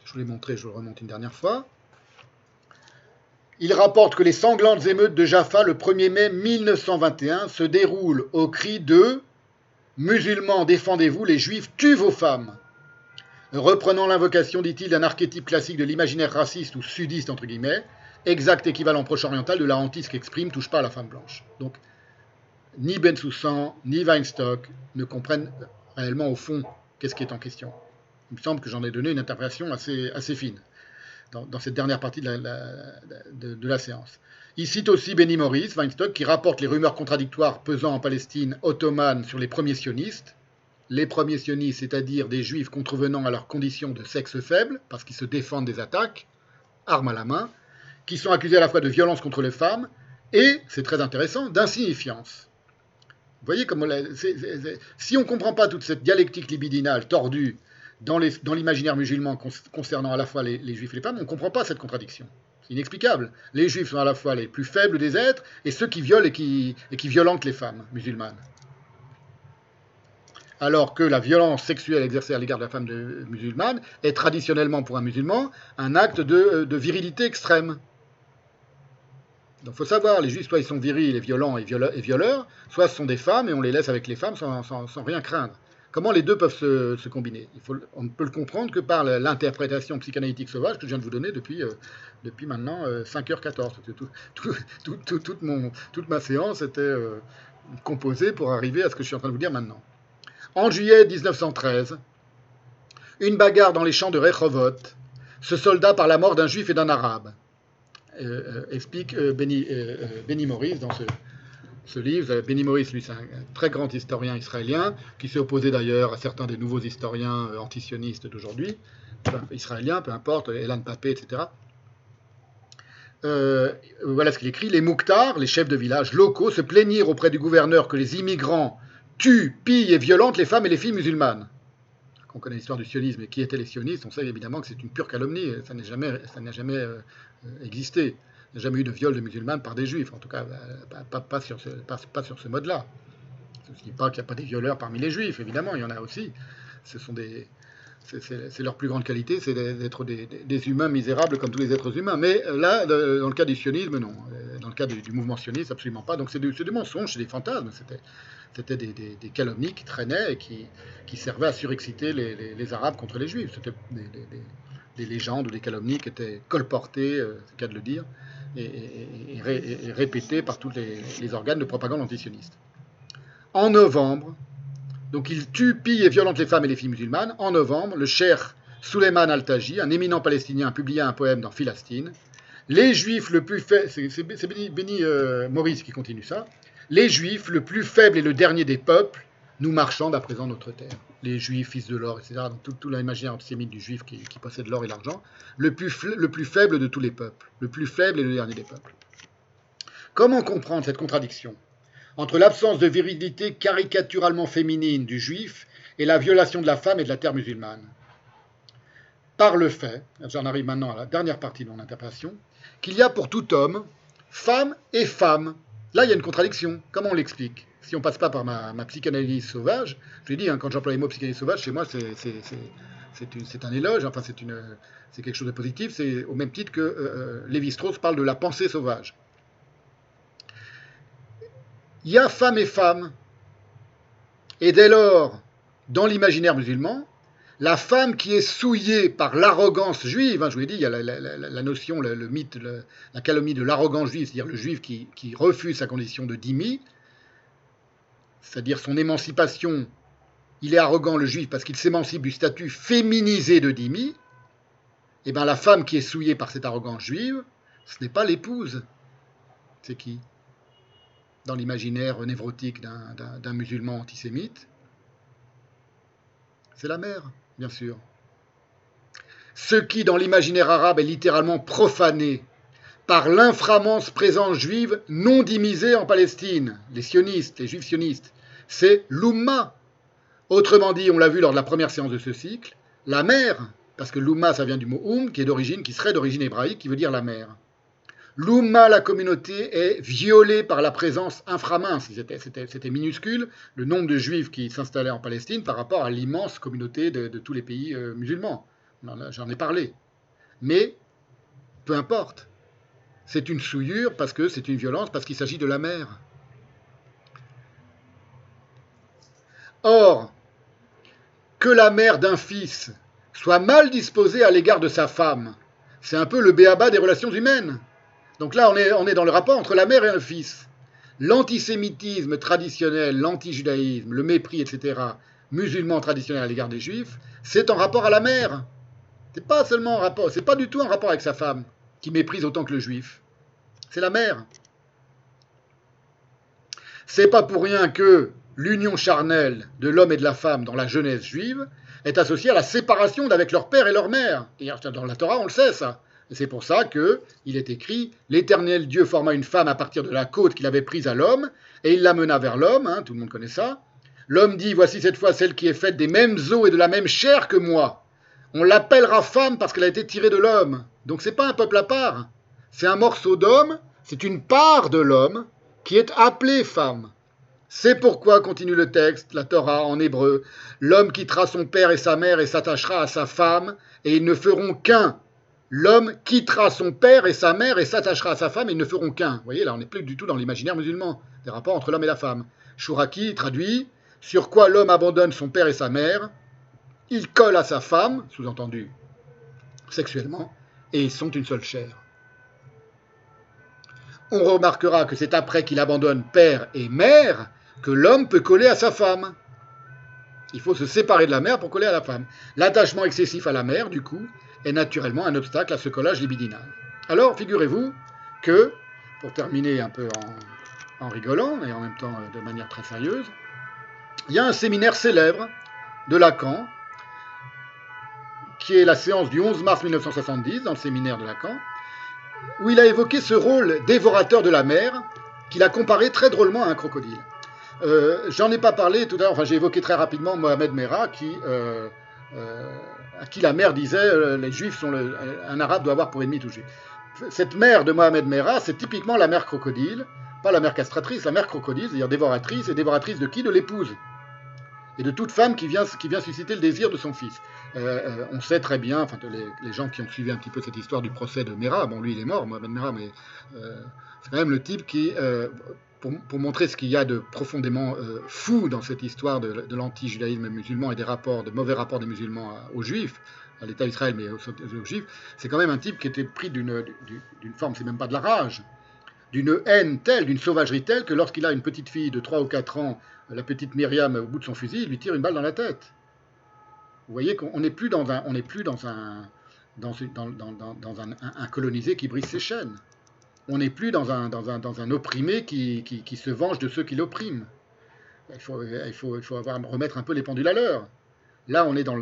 je vous l'ai montré, je vous le remonte une dernière fois. Il rapporte que les sanglantes émeutes de Jaffa le 1er mai 1921 se déroulent au cri de « Musulmans, défendez-vous, les juifs tuent vos femmes ». Reprenant l'invocation, dit-il, d'un archétype classique de l'imaginaire raciste ou sudiste, entre guillemets, exact équivalent proche-oriental de la hantise qu'exprime « touche pas à la femme blanche ». Donc, ni Bensoussan, ni Weinstock ne comprennent réellement au fond qu'est-ce qui est en question. Il me semble que j'en ai donné une interprétation assez fine dans cette dernière partie de la séance. Il cite aussi Benny Morris, Weinstock, qui rapporte les rumeurs contradictoires pesant en Palestine ottomane sur les premiers sionistes. Les premiers sionistes, c'est-à-dire des juifs contrevenant à leurs conditions de sexe faible, parce qu'ils se défendent des attaques, armes à la main, qui sont accusés à la fois de violence contre les femmes et, c'est très intéressant, d'insignifiance. Vous voyez comment si on ne comprend pas toute cette dialectique libidinale tordue dans l'imaginaire musulman concernant à la fois les juifs et les femmes, on ne comprend pas cette contradiction. C'est inexplicable. Les juifs sont à la fois les plus faibles des êtres et ceux qui violent et qui violentent les femmes musulmanes. Alors que la violence sexuelle exercée à l'égard de la femme musulmane est traditionnellement pour un musulman un acte de virilité extrême. Donc il faut savoir, les juifs, soit ils sont virils et violents et violeurs, soit ce sont des femmes et on les laisse avec les femmes sans rien craindre. Comment les deux peuvent se combiner? On ne peut le comprendre que par l'interprétation psychanalytique sauvage que je viens de vous donner depuis maintenant 5h14. Toute ma séance était composée pour arriver à ce que je suis en train de vous dire maintenant. En juillet 1913, une bagarre dans les champs de Rehovot se solda par la mort d'un juif et d'un arabe. Explique Benny Morris dans ce livre. Benny Morris, lui, c'est un très grand historien israélien, qui s'est opposé d'ailleurs à certains des nouveaux historiens antisionistes d'aujourd'hui, israéliens, peu importe, Elan Papé, etc. Voilà ce qu'il écrit. Les Mouktars, les chefs de village locaux, se plaignirent auprès du gouverneur que les immigrants tuent, pillent et violentent les femmes et les filles musulmanes. qu'on connaît l'histoire du sionisme et qui étaient les sionistes, on sait évidemment que c'est une pure calomnie, ça n'a jamais existé. Il n'y a jamais eu de viol de musulmanes par des juifs, en tout cas pas sur ce mode-là. Je ne dis pas qu'il n'y a pas des violeurs parmi les juifs, évidemment, il y en a aussi. C'est leur plus grande qualité, c'est d'être des humains misérables comme tous les êtres humains. Mais là, dans le cas du sionisme, non. Dans le cas du mouvement sioniste, absolument pas. Donc c'est des mensonges, c'est des fantasmes. C'était des calomnies qui traînaient et qui servaient à surexciter les Arabes contre les Juifs. C'était des légendes ou des calomnies qui étaient colportées, c'est le cas de le dire, et répétées par tous les organes de propagande antisioniste. En novembre, donc il tue, pille et violente les femmes et les filles musulmanes. En novembre, le cheikh Suleiman Al-Taji, un éminent palestinien, publia un poème dans Philastine. Les Juifs le plus faible, c'est Béni Maurice qui continue ça. Les Juifs, le plus faible et le dernier des peuples, nous marchandent à présent notre terre. Les Juifs, fils de l'or, etc. Donc tout l'imaginaire antisémite du Juif qui possède l'or et l'argent. Le plus faible de tous les peuples. Le plus faible et le dernier des peuples. Comment comprendre cette contradiction entre l'absence de virilité caricaturalement féminine du Juif et la violation de la femme et de la terre musulmane? Par le fait, j'en arrive maintenant à la dernière partie de mon interprétation, qu'il y a pour tout homme, femme et femme. Là, il y a une contradiction. Comment on l'explique? Si on ne passe pas par ma psychanalyse sauvage, je l'ai dit, quand j'emploie les mots psychanalyse sauvage, chez moi, c'est un éloge, enfin, c'est quelque chose de positif, c'est au même titre que Lévi-Strauss parle de la pensée sauvage. Il y a femme et femme, et dès lors, dans l'imaginaire musulman, la femme qui est souillée par l'arrogance juive, je vous l'ai dit, il y a la notion, le mythe, la calomnie de l'arrogance juive, c'est-à-dire le juif qui refuse sa condition de dhimmi, c'est-à-dire son émancipation, il est arrogant le juif parce qu'il s'émancipe du statut féminisé de dhimmi, et bien la femme qui est souillée par cette arrogance juive, ce n'est pas l'épouse, c'est qui? Dans l'imaginaire névrotique d'un musulman antisémite, c'est la mère, bien sûr. Ce qui, dans l'imaginaire arabe, est littéralement profané par l'inframence présence juive non dhimisée en Palestine, les sionistes, les juifs sionistes, c'est l'Oumma. Autrement dit, on l'a vu lors de la première séance de ce cycle, la mère, parce que l'Oumma, ça vient du mot qui serait d'origine hébraïque, qui veut dire la mère. L'Oumma, la communauté, est violée par la présence inframince, c'était minuscule, le nombre de juifs qui s'installaient en Palestine par rapport à l'immense communauté de tous les pays musulmans. J'en ai parlé. Mais, peu importe, c'est une souillure parce que c'est une violence, parce qu'il s'agit de la mère. Or, que la mère d'un fils soit mal disposée à l'égard de sa femme, c'est un peu le b.a.-ba des relations humaines. Donc là, on est dans le rapport entre la mère et le fils. L'antisémitisme traditionnel, l'antijudaïsme, le mépris, etc., musulman traditionnel à l'égard des juifs, c'est en rapport à la mère. C'est pas seulement en rapport, c'est pas du tout en rapport avec sa femme, qui méprise autant que le juif. C'est la mère. C'est pas pour rien que l'union charnelle de l'homme et de la femme dans la jeunesse juive est associée à la séparation d'avec leur père et leur mère. Et dans la Torah, on le sait, ça. Et c'est pour ça qu'il est écrit « L'Éternel Dieu forma une femme à partir de la côte qu'il avait prise à l'homme, et il l'amena vers l'homme. » Tout le monde connaît ça. L'homme dit « Voici cette fois celle qui est faite des mêmes os et de la même chair que moi. On l'appellera femme parce qu'elle a été tirée de l'homme. » Donc c'est pas un peuple à part. C'est un morceau d'homme, c'est une part de l'homme qui est appelée femme. C'est pourquoi, continue le texte, la Torah en hébreu, l'homme quittera son père et sa mère et s'attachera à sa femme, et ils ne feront qu'un. L'homme quittera son père et sa mère et s'attachera à sa femme et ils ne feront qu'un. Vous voyez, là, on n'est plus du tout dans l'imaginaire musulman, des rapports entre l'homme et la femme. Shuraki traduit, sur quoi l'homme abandonne son père et sa mère, il colle à sa femme, sous-entendu sexuellement, et ils sont une seule chair. On remarquera que c'est après qu'il abandonne père et mère que l'homme peut coller à sa femme. Il faut se séparer de la mère pour coller à la femme. L'attachement excessif à la mère, du coup, est naturellement un obstacle à ce collage libidinal. Alors, figurez-vous que, pour terminer un peu en rigolant, et en même temps de manière très sérieuse, il y a un séminaire célèbre de Lacan, qui est la séance du 11 mars 1970, dans le séminaire de Lacan, où il a évoqué ce rôle dévorateur de la mer, qu'il a comparé très drôlement à un crocodile. J'en ai pas parlé tout à l'heure, enfin j'ai évoqué très rapidement Mohamed Merah, qui à qui la mère disait les Juifs sont un Arabe doit avoir pour ennemi tout Juif. Cette mère de Mohamed Merah, c'est typiquement la mère crocodile, pas la mère castratrice, la mère crocodile, c'est-à-dire dévoratrice, et dévoratrice de qui? De l'épouse. Et de toute femme qui vient susciter le désir de son fils. On sait très bien, enfin les gens qui ont suivi un petit peu cette histoire du procès de Merah, bon lui il est mort, Mohamed Merah, mais c'est quand même le type qui, pour montrer ce qu'il y a de profondément fou dans cette histoire de l'anti-judaïsme musulman et de mauvais rapports des musulmans aux juifs, à l'État d'Israël mais aux juifs, c'est quand même un type qui était pris d'une forme, c'est même pas de la rage, d'une haine telle, d'une sauvagerie telle, que lorsqu'il a une petite fille de 3 ou 4 ans, la petite Myriam au bout de son fusil, il lui tire une balle dans la tête. Vous voyez qu'on n'est plus dans un colonisé qui brise ses chaînes. On n'est plus dans un opprimé qui se venge de ceux qui l'oppriment. Il faut remettre un peu les pendules à l'heure. Là, on est dans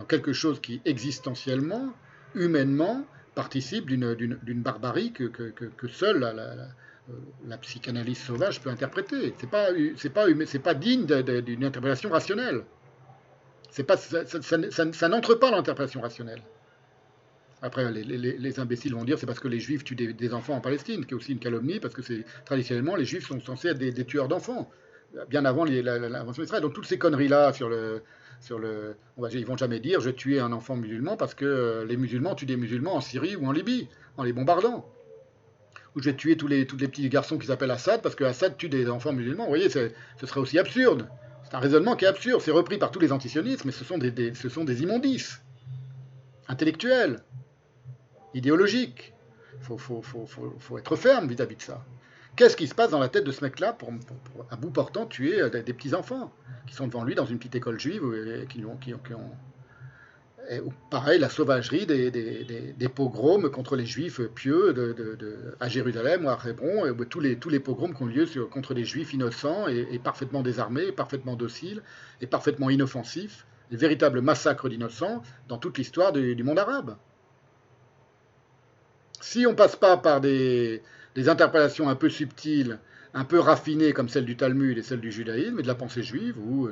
quelque chose qui, existentiellement, humainement, participe d'une barbarie que seule la psychanalyse sauvage peut interpréter. C'est pas digne d'une interprétation rationnelle. Ça n'entre pas dans l'interprétation rationnelle. Après, les imbéciles vont dire c'est parce que les juifs tuent des enfants en Palestine, qui est aussi une calomnie, parce que traditionnellement, les juifs sont censés être des tueurs d'enfants, bien avant l'invention d'Israël. Donc toutes ces conneries-là ils vont jamais dire je tuais un enfant musulman parce que les musulmans tuent des musulmans en Syrie ou en Libye, en les bombardant. Ou je vais tuer tous les petits garçons qui s'appellent Assad parce que Assad tue des enfants musulmans. Vous voyez, ce serait aussi absurde. C'est un raisonnement qui est absurde. C'est repris par tous les antisionistes, mais ce sont des immondices intellectuels, idéologiques. Il faut être ferme vis-à-vis de ça. Qu'est-ce qui se passe dans la tête de ce mec-là pour à bout portant, tuer des petits-enfants qui sont devant lui dans une petite école juive ou pareil, la sauvagerie des pogroms contre les juifs pieux à Jérusalem ou à Hébron, et tous les pogroms qui ont lieu contre les juifs innocents et parfaitement désarmés, parfaitement dociles et parfaitement inoffensifs, les véritables massacres d'innocents dans toute l'histoire du monde arabe. Si on ne passe pas par des interprétations un peu subtiles, un peu raffinées comme celle du Talmud et celle du judaïsme et de la pensée juive, ou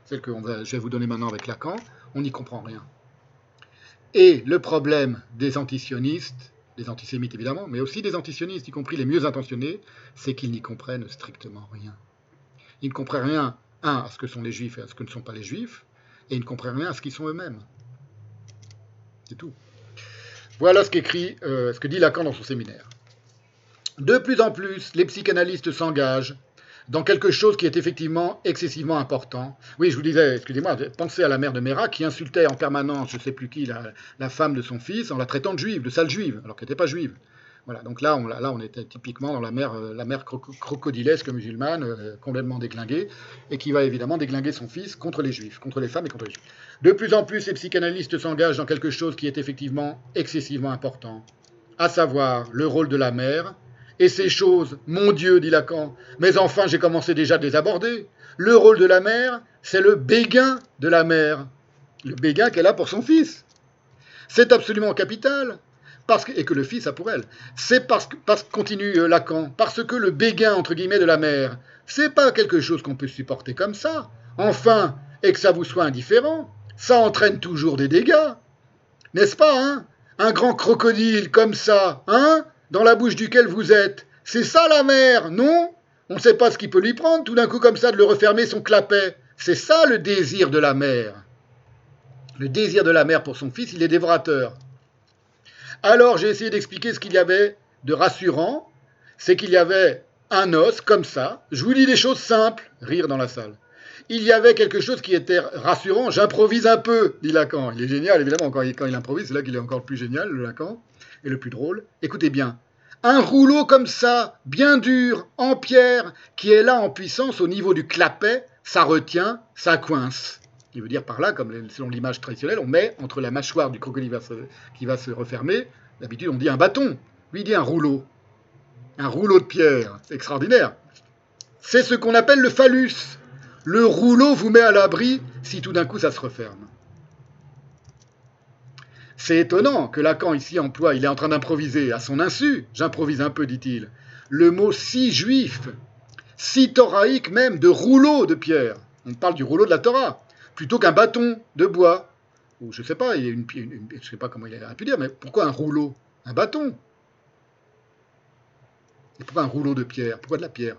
celle que je vais vous donner maintenant avec Lacan, on n'y comprend rien. Et le problème des antisionistes, des antisémites évidemment, mais aussi des antisionistes, y compris les mieux intentionnés, c'est qu'ils n'y comprennent strictement rien. Ils ne comprennent rien, à ce que sont les juifs et à ce que ne sont pas les juifs, et ils ne comprennent rien à ce qu'ils sont eux-mêmes. C'est tout. Voilà ce que dit Lacan dans son séminaire. De plus en plus, les psychanalystes s'engagent dans quelque chose qui est effectivement excessivement important. Oui, je vous disais, excusez-moi, pensez à la mère de Merah qui insultait en permanence, je ne sais plus qui, la femme de son fils en la traitant de juive, de sale juive, alors qu'elle n'était pas juive. Voilà, donc là, on était typiquement dans la mère crocodilesque musulmane, complètement déglinguée, et qui va évidemment déglinguer son fils contre les juifs, contre les femmes et contre les juifs. De plus en plus, les psychanalystes s'engagent dans quelque chose qui est effectivement excessivement important, à savoir le rôle de la mère. Et ces choses, mon Dieu, dit Lacan, mais enfin j'ai commencé déjà de les aborder. Le rôle de la mère, c'est le béguin de la mère. Le béguin qu'elle a pour son fils. C'est absolument capital. Et que le fils a pour elle. C'est parce que continue Lacan, parce que le béguin, entre guillemets, de la mère, c'est pas quelque chose qu'on peut supporter comme ça. Enfin, et que ça vous soit indifférent, ça entraîne toujours des dégâts. N'est-ce pas, hein? Un grand crocodile comme ça, hein? Dans la bouche duquel vous êtes. C'est ça la mère, non? On ne sait pas ce qui peut lui prendre, tout d'un coup comme ça, de le refermer son clapet. C'est ça le désir de la mère. Le désir de la mère pour son fils, il est dévorateur. Alors j'ai essayé d'expliquer ce qu'il y avait de rassurant, c'est qu'il y avait un os comme ça. Je vous dis des choses simples, rire dans la salle. Il y avait quelque chose qui était rassurant. J'improvise un peu, dit Lacan. Il est génial, évidemment, quand il improvise, c'est là qu'il est encore le plus génial, le Lacan. Et le plus drôle, écoutez bien, un rouleau comme ça, bien dur, en pierre, qui est là en puissance au niveau du clapet, ça retient, ça coince. Il veut dire par là, comme selon l'image traditionnelle, on met entre la mâchoire du crocodile qui va se refermer, d'habitude on dit un bâton, lui il dit un rouleau de pierre, c'est extraordinaire. C'est ce qu'on appelle le phallus. Le rouleau vous met à l'abri si tout d'un coup ça se referme. C'est étonnant que Lacan ici emploie, il est en train d'improviser, à son insu, j'improvise un peu, dit-il, le mot si juif, si thoraïque même, de rouleau de pierre. On parle du rouleau de la Torah, plutôt qu'un bâton de bois. ou je sais pas, il y a je sais pas comment il a pu dire, mais pourquoi un rouleau? Un bâton? Et pourquoi un rouleau de pierre? Pourquoi de la pierre?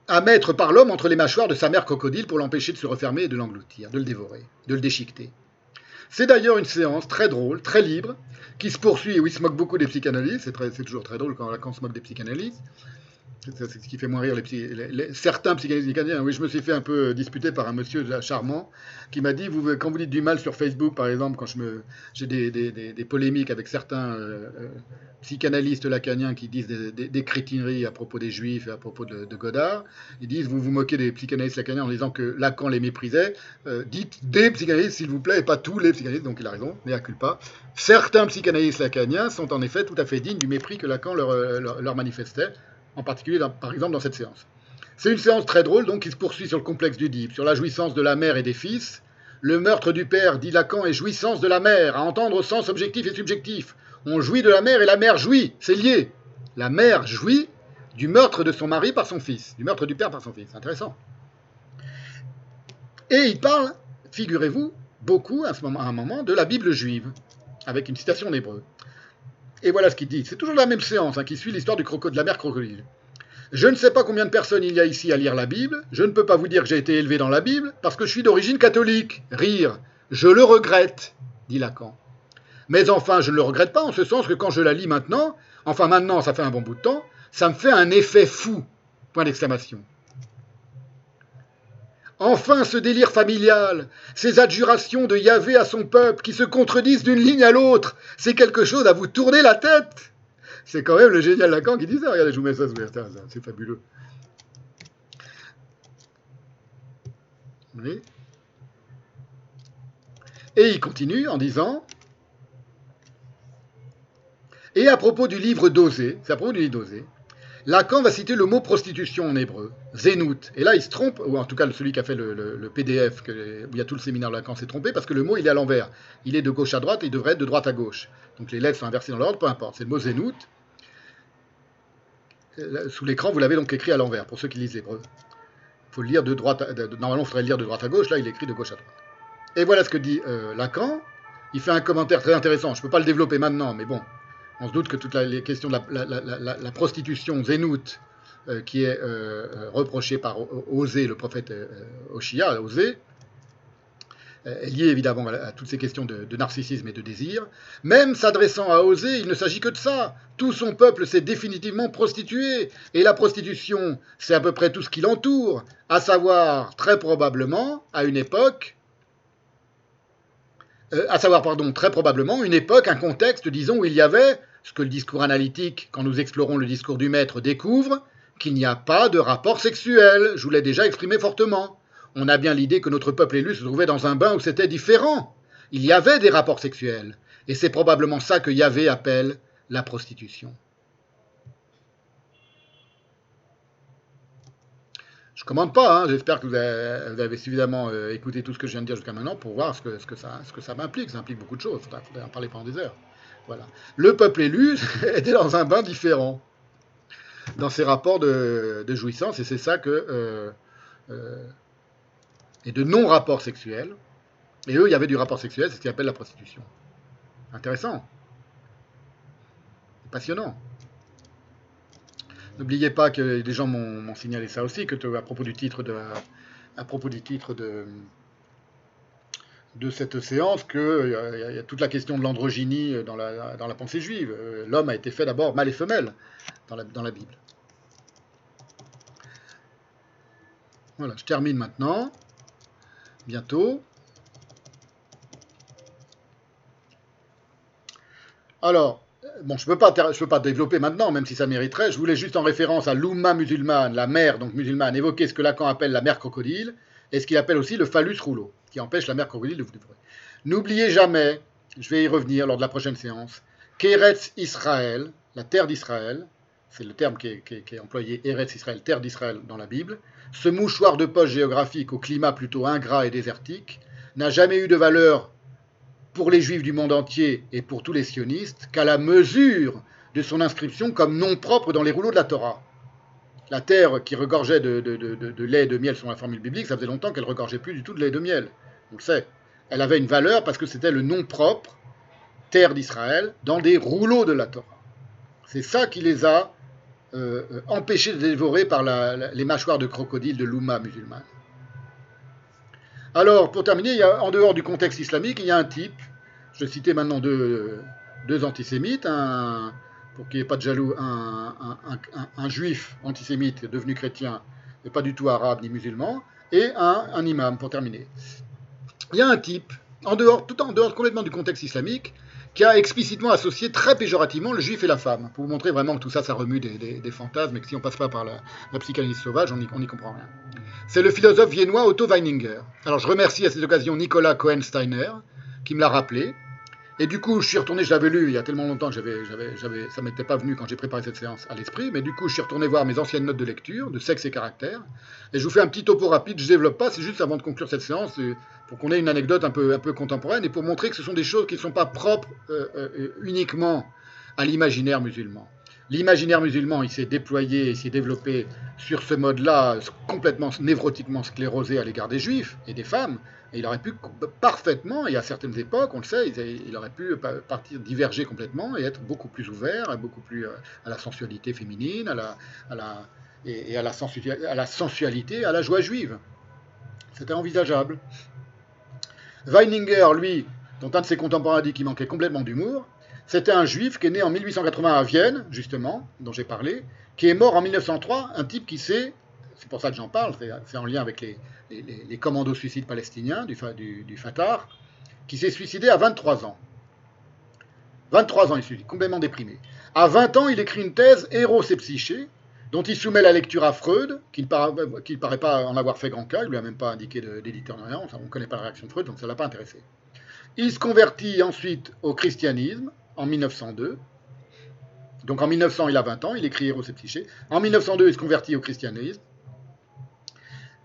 À mettre par l'homme entre les mâchoires de sa mère crocodile pour l'empêcher de se refermer et de l'engloutir, de le dévorer, de le déchiqueter. C'est d'ailleurs une séance très drôle, très libre, qui se poursuit, et où il se moque beaucoup des psychanalystes, c'est toujours très drôle quand Lacan se moque des psychanalystes. C'est ce qui fait moins rire certains psychanalystes canadiens. Oui, je me suis fait un peu disputer par un monsieur charmant qui m'a dit, quand vous dites du mal sur Facebook, par exemple, quand j'ai des polémiques avec certains psychanalystes lacaniens qui disent des crétineries à propos des juifs et à propos de Godard, ils disent, vous vous moquez des psychanalystes lacaniens en disant que Lacan les méprisait, dites des psychanalystes s'il vous plaît et pas tous les psychanalystes, donc il a raison, mais culpa. Certains psychanalystes lacaniens sont en effet tout à fait dignes du mépris que Lacan leur manifestait, en particulier, par exemple, dans cette séance. C'est une séance très drôle, donc, qui se poursuit sur le complexe d'Oedipe, sur la jouissance de la mère et des fils. Le meurtre du père, dit Lacan, est jouissance de la mère, à entendre au sens objectif et subjectif. On jouit de la mère et la mère jouit, c'est lié. La mère jouit du meurtre de son mari par son fils, du meurtre du père par son fils. Intéressant. Et il parle, figurez-vous, beaucoup, à un moment, de la Bible juive, avec une citation en hébreu. Et voilà ce qu'il dit. C'est toujours la même séance qui suit l'histoire de la mère crocodile. Je ne sais pas combien de personnes il y a ici à lire la Bible. Je ne peux pas vous dire que j'ai été élevé dans la Bible parce que je suis d'origine catholique. Rire. Je le regrette, dit Lacan. Mais enfin, je ne le regrette pas en ce sens que quand je la lis maintenant, enfin maintenant, ça fait un bon bout de temps, ça me fait un effet fou. Point d'exclamation. Enfin, ce délire familial, ces adjurations de Yahvé à son peuple qui se contredisent d'une ligne à l'autre, c'est quelque chose à vous tourner la tête. C'est quand même le génial Lacan qui dit ça. Regardez, je vous mets ça sous les stars, c'est fabuleux. Oui. Et il continue en disant, et à propos du livre d'Osée, c'est à propos du livre d'Osée, Lacan va citer le mot prostitution en hébreu, zénout. Et là, il se trompe, ou en tout cas celui qui a fait le PDF, où il y a tout le séminaire de Lacan s'est trompé, parce que le mot, il est à l'envers. Il est de gauche à droite, et il devrait être de droite à gauche. Donc les lettres sont inversées dans l'ordre, peu importe. C'est le mot zénout. Sous l'écran, vous l'avez donc écrit à l'envers, pour ceux qui lisent l'hébreu. Il faut le lire de droite normalement, il faudrait le lire de droite à gauche, là, il est écrit de gauche à droite. Et voilà ce que dit Lacan. Il fait un commentaire très intéressant. Je ne peux pas le développer maintenant, mais bon, on se doute que toutes les questions de la prostitution zénoute qui est reprochée par Osée, le prophète Oshia, Osée, est liée évidemment à toutes ces questions de narcissisme et de désir. Même s'adressant à Osée, il ne s'agit que de ça. Tout son peuple s'est définitivement prostitué. Et la prostitution, c'est à peu près tout ce qui l'entoure, à savoir, très probablement, à une époque, très probablement, une époque, un contexte, disons, où il y avait ce que le discours analytique, quand nous explorons le discours du maître, découvre, qu'il n'y a pas de rapport sexuel. Je vous l'ai déjà exprimé fortement. On a bien l'idée que notre peuple élu se trouvait dans un bain où c'était différent. Il y avait des rapports sexuels. Et c'est probablement ça que Yahvé appelle la prostitution. Je ne commande pas, j'espère que vous avez suffisamment écouté tout ce que je viens de dire jusqu'à maintenant pour voir ce que ça m'implique. Ça implique beaucoup de choses, il faudrait en parler pendant des heures. Voilà. Le peuple élu était dans un bain différent, dans ses rapports de jouissance, et c'est ça et de non-rapport sexuel. Et eux, il y avait du rapport sexuel, c'est ce qu'ils appellent la prostitution. Intéressant. Passionnant. N'oubliez pas que des gens m'ont signalé ça aussi, que à propos du titre de cette séance, qu'il y a toute la question de l'androgynie dans la pensée juive. L'homme a été fait d'abord mâle et femelle dans la Bible. Voilà, je termine maintenant. Bientôt. Alors, bon, je ne peux pas développer maintenant, même si ça mériterait. Je voulais juste, en référence à l'Oumma musulmane, la mère donc musulmane, évoquer ce que Lacan appelle la mère crocodile, et ce qu'il appelle aussi le phallus rouleau, qui empêche la mère crocodile de vous dévorer. N'oubliez jamais, je vais y revenir lors de la prochaine séance, qu'Eretz Israël, la terre d'Israël, c'est le terme qui est employé, Eretz Israël, terre d'Israël dans la Bible, ce mouchoir de poche géographique au climat plutôt ingrat et désertique, n'a jamais eu de valeur pour les juifs du monde entier et pour tous les sionistes qu'à la mesure de son inscription comme nom propre dans les rouleaux de la Torah. la terre qui regorgeait de lait et de miel selon la formule biblique, ça faisait longtemps qu'elle regorgeait plus du tout de lait et de miel. On le sait. Elle avait une valeur parce que c'était le nom propre, terre d'Israël, dans des rouleaux de la Torah. C'est ça qui les a empêchés de dévorer par les mâchoires de crocodile de l'Oumma musulmane. Alors, pour terminer, en dehors du contexte islamique, il y a un type, je citais maintenant deux antisémites, pour qu'il n'y ait pas de jaloux, un juif antisémite devenu chrétien, mais pas du tout arabe ni musulman, et un imam, pour terminer. Il y a un type, tout en dehors complètement du contexte islamique, qui a explicitement associé très péjorativement le juif et la femme, pour vous montrer vraiment que tout ça, ça remue des fantasmes, et que si on passe pas par la psychanalyse sauvage, on n'y comprend rien. C'est le philosophe viennois Otto Weininger. Alors je remercie à cette occasion Nicolas Cohen-Steiner, qui me l'a rappelé. Et du coup, je suis retourné, je l'avais lu il y a tellement longtemps que ça ne m'était pas venu quand j'ai préparé cette séance à l'esprit, mais du coup, je suis retourné voir mes anciennes notes de lecture, de sexe et caractère, et je vous fais un petit topo rapide, je ne développe pas, c'est juste avant de conclure cette séance, pour qu'on ait une anecdote un peu contemporaine, et pour montrer que ce sont des choses qui ne sont pas propres uniquement à l'imaginaire musulman. L'imaginaire musulman, il s'est déployé, il s'est développé sur ce mode-là, complètement névrotiquement sclérosé à l'égard des juifs et des femmes. Et il aurait pu parfaitement, et à certaines époques, on le sait, il aurait pu diverger complètement et être beaucoup plus ouvert, beaucoup plus à la sensualité féminine, à la sensualité, à la joie juive. C'était envisageable. Weininger, lui, dont un de ses contemporains dit qu'il manquait complètement d'humour, c'était un juif qui est né en 1880 à Vienne, justement, dont j'ai parlé, qui est mort en 1903, un type qui c'est pour ça que j'en parle, c'est en lien avec les commandos suicides palestiniens du Fatah, qui s'est suicidé à 23 ans. 23 ans, il s'est complètement déprimé. À 20 ans, il écrit une thèse, Héros et psyché, dont il soumet la lecture à Freud, qui ne paraît pas en avoir fait grand cas, il ne lui a même pas indiqué d'éditeur ni rien, on ne connaît pas la réaction de Freud, donc ça ne l'a pas intéressé. Il se convertit ensuite au christianisme, en 1902. Donc en 1900, il a 20 ans, il écrit Héros et psyché. En 1902, il se convertit au christianisme.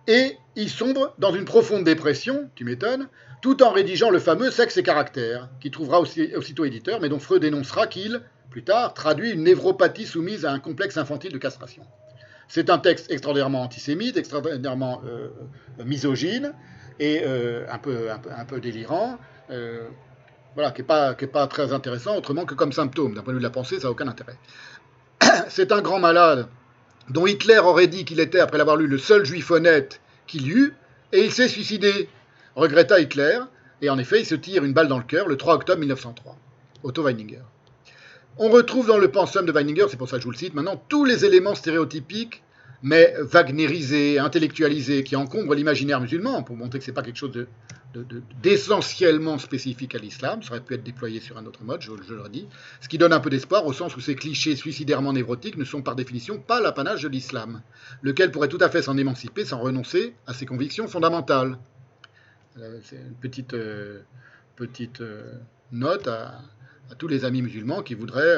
Et il sombre dans une profonde dépression, tu m'étonnes, tout en rédigeant le fameux Sexe et caractère, qui trouvera aussitôt éditeur, mais dont Freud dénoncera qu'il, plus tard, traduit une névropathie soumise à un complexe infantile de castration. C'est un texte extraordinairement antisémite, extraordinairement misogyne, et un peu délirant, voilà, qui n'est pas très intéressant, autrement que comme symptôme. D'un point de vue de la pensée, ça n'a aucun intérêt. C'est un grand malade dont Hitler aurait dit qu'il était, après l'avoir lu, le seul juif honnête qu'il eut, et il s'est suicidé, regretta Hitler, et en effet, il se tire une balle dans le cœur le 3 octobre 1903. Otto Weininger. On retrouve dans le pensum de Weininger, c'est pour ça que je vous le cite maintenant, tous les éléments stéréotypiques, mais wagnérisés, intellectualisés, qui encombrent l'imaginaire musulman, pour montrer que ce n'est pas quelque chose d'essentiellement spécifique à l'islam, ça aurait pu être déployé sur un autre mode, je le redis, ce qui donne un peu d'espoir au sens où ces clichés suicidairement névrotiques ne sont par définition pas l'apanage de l'islam, lequel pourrait tout à fait s'en émanciper sans renoncer à ses convictions fondamentales. C'est une petite note à tous les amis musulmans qui voudraient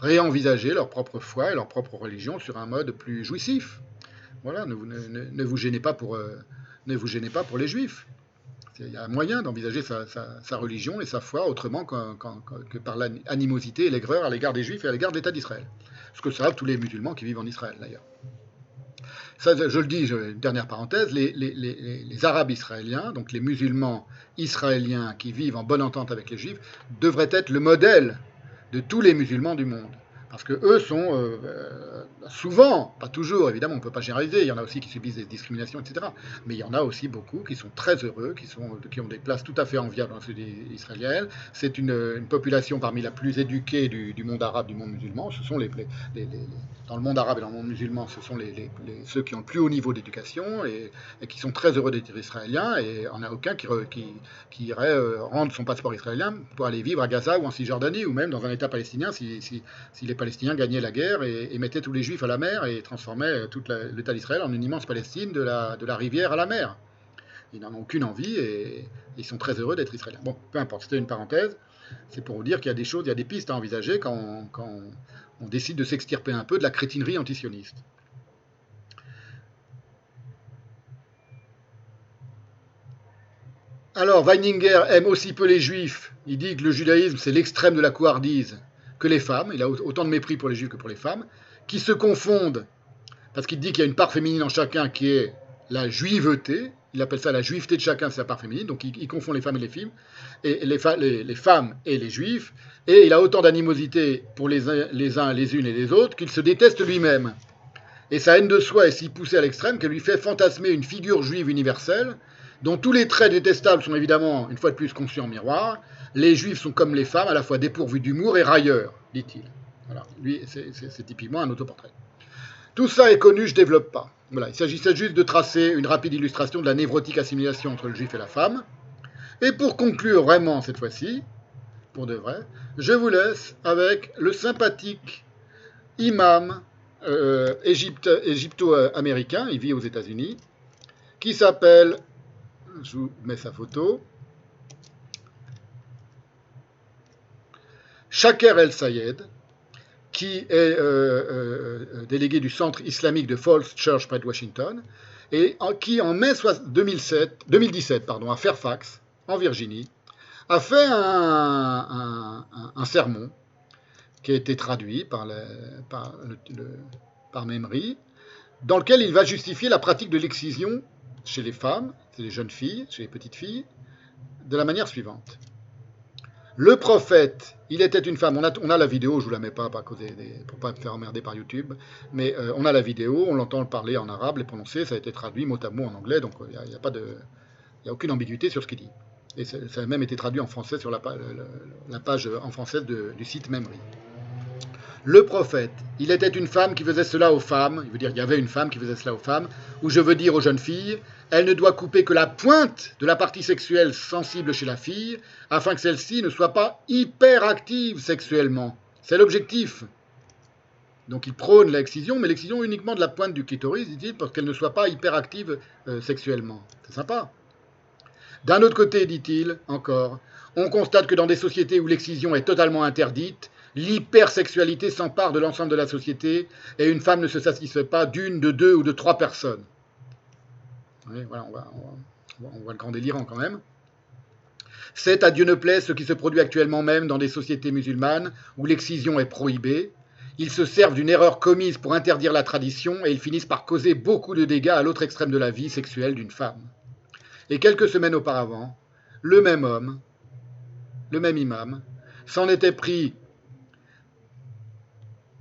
réenvisager leur propre foi et leur propre religion sur un mode plus jouissif. Voilà, ne vous gênez pas pour les juifs. Il y a moyen d'envisager sa religion et sa foi autrement que par l'animosité et l'aigreur à l'égard des juifs et à l'égard de l'État d'Israël. Ce que savent tous les musulmans qui vivent en Israël, d'ailleurs. Ça, je le dis, une dernière parenthèse, les Arabes israéliens, donc les musulmans israéliens qui vivent en bonne entente avec les Juifs, devraient être le modèle de tous les musulmans du monde. Parce que eux sont souvent, pas toujours, évidemment, on ne peut pas généraliser, il y en a aussi qui subissent des discriminations, etc. Mais il y en a aussi beaucoup qui sont très heureux, qui ont des places tout à fait enviables dans la société israélienne. C'est une population parmi la plus éduquée du monde arabe, du monde musulman. Ce sont dans le monde arabe et dans le monde musulman, ce sont ceux qui ont le plus haut niveau d'éducation et qui sont très heureux d'être israéliens. Et il n'y en a aucun qui irait rendre son passeport israélien pour aller vivre à Gaza ou en Cisjordanie ou même dans un État palestinien si les Palestiniens gagnaient la guerre et mettaient tous les Juifs à la mer et transformaient tout l'État d'Israël en une immense Palestine de la rivière à la mer. Ils n'en ont aucune envie et ils sont très heureux d'être israéliens. Bon, peu importe, c'était une parenthèse. C'est pour vous dire qu'il y a des choses, il y a des pistes à envisager quand on décide de s'extirper un peu de la crétinerie antisioniste. Alors, Weininger aime aussi peu les Juifs. Il dit que le judaïsme, c'est l'extrême de la couardise que les femmes. Il a autant de mépris pour les Juifs que pour les femmes, qui se confondent parce qu'il dit qu'il y a une part féminine en chacun qui est la juiveté. Il appelle ça la juiveté de chacun, c'est la part féminine. Donc il confond les femmes et les filles, et les femmes et les juifs. Et il a autant d'animosité pour les uns, les unes et les autres qu'il se déteste lui-même. Et sa haine de soi est si poussée à l'extrême qu'elle lui fait fantasmer une figure juive universelle, dont tous les traits détestables sont évidemment, une fois de plus, conçus en miroir. Les juifs sont comme les femmes, à la fois dépourvus d'humour et railleurs, dit-il. Voilà, lui, c'est typiquement un autoportrait. Tout ça est connu, je ne développe pas. Voilà, il s'agissait juste de tracer une rapide illustration de la névrotique assimilation entre le juif et la femme. Et pour conclure vraiment cette fois-ci, pour de vrai, je vous laisse avec le sympathique imam égypto-américain, il vit aux États-Unis, qui s'appelle, je vous mets sa photo, Shaker El-Sayed, qui est délégué du centre islamique de Falls Church près de Washington, et qui en mai 2017 à Fairfax, en Virginie, a fait un sermon qui a été traduit par Memory, dans lequel il va justifier la pratique de l'excision chez les femmes, chez les jeunes filles, chez les petites filles, de la manière suivante. Le prophète, il était une femme. On a la vidéo, je ne vous la mets pas pour ne pas me faire emmerder par YouTube, mais on a la vidéo, on l'entend parler en arabe, les prononcer, ça a été traduit mot à mot en anglais, donc il n'y a aucune ambiguïté sur ce qu'il dit. Et ça a même été traduit en français sur la page en français du site Memory. Le prophète, il était une femme qui faisait cela aux femmes, il veut dire qu'il y avait une femme qui faisait cela aux femmes, ou je veux dire aux jeunes filles, elle ne doit couper que la pointe de la partie sexuelle sensible chez la fille, afin que celle-ci ne soit pas hyperactive sexuellement. C'est l'objectif. Donc il prône l'excision, mais l'excision uniquement de la pointe du clitoris, dit-il, parce qu'elle ne soit pas hyperactive sexuellement. C'est sympa. D'un autre côté, dit-il, encore, on constate que dans des sociétés où l'excision est totalement interdite, l'hypersexualité s'empare de l'ensemble de la société et une femme ne se satisfait pas d'une, de deux ou de trois personnes. Oui, voilà, on voit le grand délirant quand même. C'est, à Dieu ne plaise, ce qui se produit actuellement même dans des sociétés musulmanes où l'excision est prohibée. Ils se servent d'une erreur commise pour interdire la tradition et ils finissent par causer beaucoup de dégâts à l'autre extrême de la vie sexuelle d'une femme. Et quelques semaines auparavant, le même homme, le même imam, s'en était pris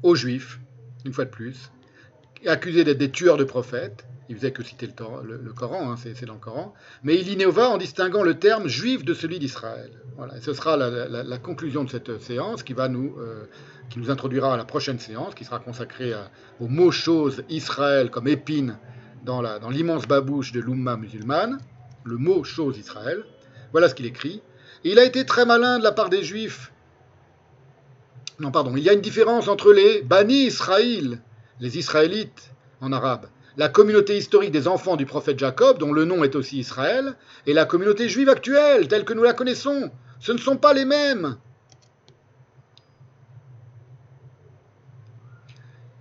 aux Juifs, une fois de plus, accusés d'être des tueurs de prophètes. Il faisait que citer le Coran, hein, c'est dans le Coran, mais il innova en distinguant le terme juif de celui d'Israël. Voilà, et ce sera la conclusion de cette séance qui nous introduira à la prochaine séance, qui sera consacrée au mot chose Israël comme épine dans l'immense babouche de l'Oumma musulmane, le mot chose Israël. Voilà ce qu'il écrit. Et il a été très malin de la part des Juifs. Non, pardon, il y a une différence entre les Bani Israël, les Israélites en arabe, la communauté historique des enfants du prophète Jacob, dont le nom est aussi Israël, et la communauté juive actuelle, telle que nous la connaissons. Ce ne sont pas les mêmes.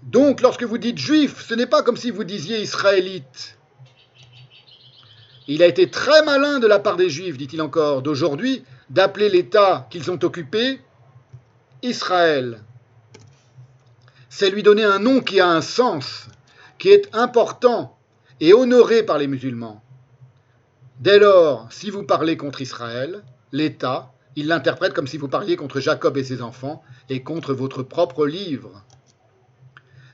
Donc, lorsque vous dites juif, ce n'est pas comme si vous disiez israélite. Il a été très malin de la part des Juifs, dit-il encore, d'aujourd'hui, d'appeler l'État qu'ils ont occupé Israël. C'est lui donner un nom qui a un sens, qui est important et honoré par les musulmans. Dès lors, si vous parlez contre Israël, l'État, il l'interprète comme si vous parliez contre Jacob et ses enfants et contre votre propre livre.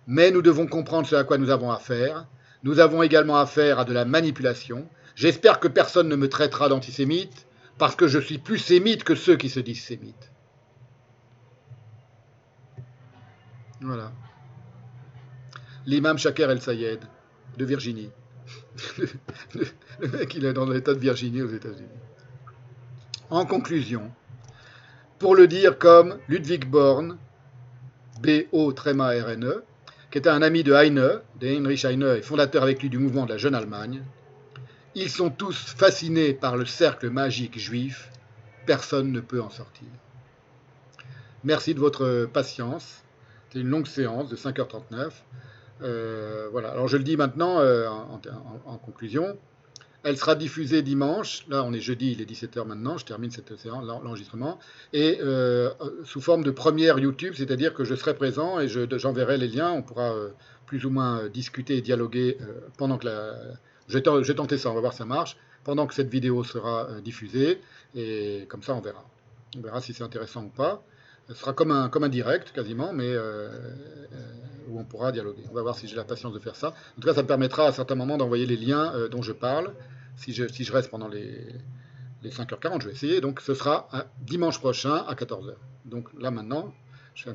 Mais nous devons comprendre ce à quoi nous avons affaire. Nous avons également affaire à de la manipulation. J'espère que personne ne me traitera d'antisémite, parce que je suis plus sémite que ceux qui se disent sémites. Voilà. L'imam Shaker El-Sayed, de Virginie. Le mec, il est dans l'État de Virginie, aux États-Unis. En conclusion, pour le dire comme Ludwig Born, B-O-R-N-E, qui était un ami de Heine, de Heinrich Heine, et fondateur avec lui du mouvement de la Jeune Allemagne, ils sont tous fascinés par le cercle magique juif, personne ne peut en sortir. Merci de votre patience, c'est une longue séance de 5h39. Voilà. Alors je le dis maintenant en conclusion, Elle sera diffusée dimanche. Là, on est jeudi, il est 17h maintenant. Je termine cette séance, l'enregistrement. Et sous forme de première YouTube, c'est-à-dire que je serai présent et j'enverrai les liens. On pourra plus ou moins discuter et dialoguer pendant que la. Je vais tenter ça, on va voir si ça marche. Pendant que cette vidéo sera diffusée. Et comme ça, on verra. On verra si c'est intéressant ou pas. Ce sera comme un direct quasiment, mais où on pourra dialoguer. On va voir si j'ai la patience de faire ça. En tout cas, ça me permettra à certains moments d'envoyer les liens dont je parle. Si je reste pendant les 5h40, je vais essayer. Donc ce sera dimanche prochain à 14h. Donc là maintenant, je fais un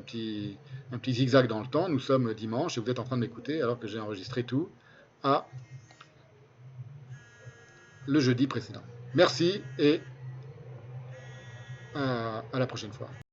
petit zigzag dans le temps. Nous sommes dimanche et vous êtes en train de m'écouter alors que j'ai enregistré tout à le jeudi précédent. Merci et à la prochaine fois.